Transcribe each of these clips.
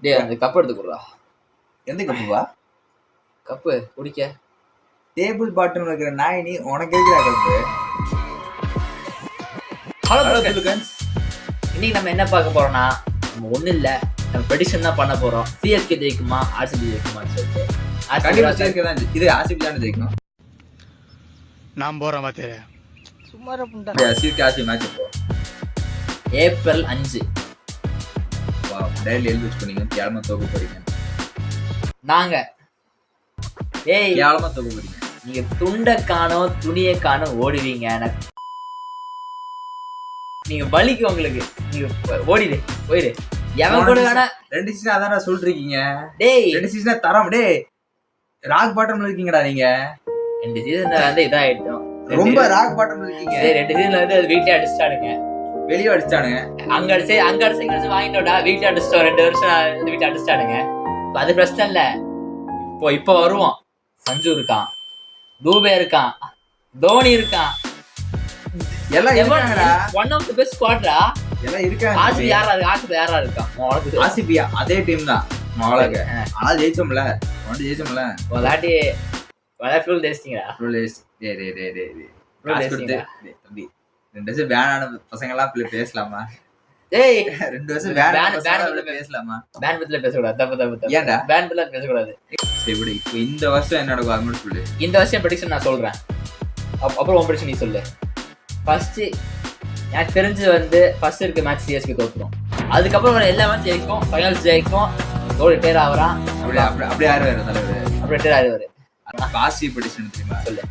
டேய் அந்த கப் எடுத்து குடுறா. எந்த கப்புவா? கப்பு குடிக்க. டேபிள் பாட்டம் இருக்கிற நாய் நீ உனக்கு எதுக்குடா கப்பு? Hello friends. இன்னைக்கு நம்ம என்ன பார்க்க போறோம்னா, நம்ம ஒண்ணும் இல்ல, நம்ம ப்ரெடிக்ஷன் தான் பண்ண போறோம். சிஎஸ்கே ஜெயிக்குமா ஆர்சிபி ஜெயிக்குமான்னு சொல்லிட்டு. கண்டிப்பா சிஎஸ்கே தான். இது ஆர்சிபி தான் ஜெயிக்கணும். நான் போறேன் பாத்து. சும்மா ரப்புண்டா. சிஎஸ்கே ஆர்சிபி மேட்ச் போ. ஏப்ரல் 5. வாவ், டெய்லி எழுதி வச்சுக்கோங்க. கேளமா தோக்க போறீங்க. நாங்க கேளமா தோக்க போறீங்க. நீங்க துண்ட காணோம் துணியை காணோம் ஓடுவீங்க. நீங்க வலிக்கு உங்களுக்கு நீங்க ஓடிடு போயிடு. எவன் கூட வேணா 2 சீசன் அதானே சொல்றீங்க. டேய் 2 சீசன் தரம். டேய் ராக் பாட்டம்ல இருக்கீங்கடா நீங்க. 2 சீசன்ல வந்து இதாயிட்டோம். ரொம்ப ராக் பாட்டம்ல இருக்கீங்க. சரி 2 சீசன்ல வந்து அது வீட்லயே அடிச்சிட்டானுங்க. வெளியே அடிச்சானுங்க. அங்க அடிச்சு வாங்கிட்டோம்டா. வீட்ல அடிச்சிட்டோம். 2 வருஷம் வீட்ல அடிச்சிட்டானுங்க. அது பிரச்சனை இல்ல. இப்போ வருவோம். சஞ்சு இருக்கான், தூபே இருக்கான், தோனி இருக்கான். எல்லாம் இருக்காங்கடா. ஒன் ஆஃப் தி பெஸ்ட் ஸ்குவாட்ரா. எல்லாம் இருக்காங்க. ஆர்சிபி யாரா இருக்கா? ஆர்சிபி அதே டீம் தான். நாளைக்கு ஆனா ஜெயிச்சோம்ல. ஜெயிச்சோம்ல. விளையாட்டி ஃபுல் டேஸ்டிங்கடா. Full taste. டேய் தம்பி 2 வருஷம் பேன் ஆன பசங்க எல்லாம் பேசலாமா? டேய் 2 வருஷம் பேன் பேசலாமா? பேன் பத்தில பேச கூடாது. தப்பு. ஏன்டா பேன் பத்தில பேச கூடாது? சரி விடு. இப்போ இந்த வருஷம் என்ன நடக்கும் அது மட்டும் சொல்லு. இந்த வருஷம் ப்ரெடிக்ஷன் நான் சொல்றேன். அப்புறம் உன் ப்ரெடிக்ஷன் நீ சொல்லு. ஃபர்ஸ்ட் எனக்கு தெரிஞ்சு வந்து ஃபர்ஸ்ட் இருக்க மேட்ச் சிஎஸ்கே தோத்துரும். அதுக்கப்புறம் ஒரு எல்லா மேட்ச் ஜெயிக்கும், ஃபைனல்ஸ் ஜெயிக்கும். தோனி ரிட்டையர் ஆகுறான். அப்படி யாரு வேற தலைவர் அப்படி ரிட்டையர் ஆகுவாரு. ஆர்சிபி ப்ரெடிக்ஷன் தெரியுமா? சொல்லு.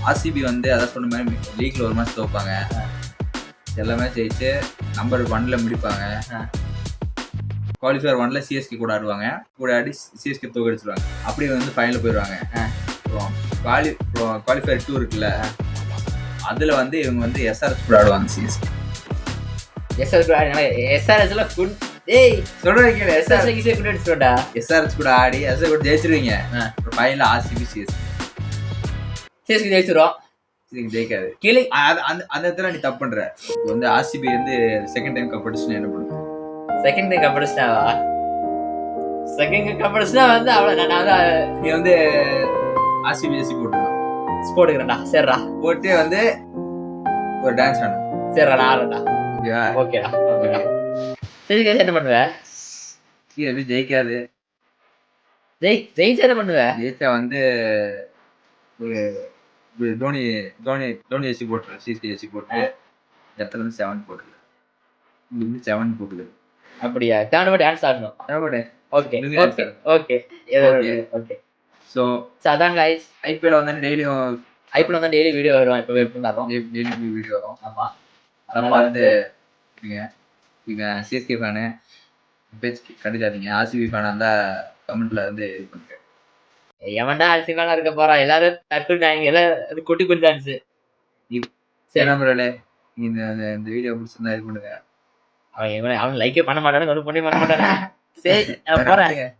ஆர்சிபி வந்து அதான் சொன்ன மாதிரி லீக்ல ஒரு மேட்ச் தோப்பாங்க. எல்லா மேட்ச் ஜெயிச்சு நம்பர் 1ல முடிப்பாங்க. குவாலிஃபயர் 1ல சிஎஸ்கே கூட ஆடுவாங்க. கூட ஆடி சிஎஸ்கே தோக்கடிச்சிருவாங்க. அப்படியே வந்து ஃபைனல் போயிடுவாங்க. அப்புறம் குவாலிஃபயர் 2 இருக்குல்ல, அதுல வந்து இவங்க வந்து எஸ்ஆர்எஸ் கூட ஆடுவாங்க. சிஎஸ்கே எஸ்ஆர்எஸ்ல டேய் சொல்றேன் கேளு. எஸ்ஆர்எஸ் கூட ஆடி எஸ்ஆர் கூட ஜெயிச்சிருவீங்க. அப்புறம் ஃபைனல் ஆர்சிபி சிஎஸ்கே ஜெயிச்சிரும். ஜெயிக்காது. அந்த இடத்துல நீ தப்பு பண்ற. இப்போ வந்து ஆர்சிபி வந்து செகண்ட் டைம் கப் அடிச்சுனா என்ன பண்ணும்? செகண்ட் டைம் கப் அடிச்சுனாவா? செகண்ட் கப் அடிச்சுனா வந்து அவ்வளவு நான் நீ வந்து ஆர்சிபி ஜெர்சி போட்டுக்கிறேன்டா. சரிடா போட்டு வந்து ஒரு டான்ஸ் ஆடும். சரிடா நான் ஆடுறேன்டா. ஓகேடா. சிஎஸ்கே என்ன பண்ணுவ? சிஎஸ்கே ஜெயிக்காது. ஜெயிச்சா என்ன பண்ணுவ? ஜெயிச்சா வந்து தோனி ஏசி போட்டு சிஎஸ்கே ஏசி போட்டு இடத்துல இருந்து 7 போட்டுல 7 போட்டுல. அப்படியா? தேவனோட டான்ஸ் ஆடணும். ஓகே. ஸோ அதான் கைஸ். ஐபிஎல் வந்து டெய்லி வீடியோ வரும். இப்போ டெய்லி வீடியோ வரும். ஆமாம். அதனால் வந்து நீங்கள் சிஎஸ்கே ஃபேனு பேச்சு கண்டிக்காதீங்க. ஆர்சிபி ஃபேனாக இருந்தால் கமெண்ட்டில் வந்து இது பண்ணுங்க. எவன்டா ஆர்சிபிலாம் இருக்க போகிறான்? எல்லாரும் தட்டுட்டாங்க. எல்லாம் குட்டி டான்ஸு. சரி நம்பரே, இந்த வீடியோ பிடிச்சிருந்தா இது பண்ணுங்க. அவன் லைக்கே பண்ண மாட்டானு ஒன்றும் பண்ண மாட்டானே. சரி நான் போகிறேன்.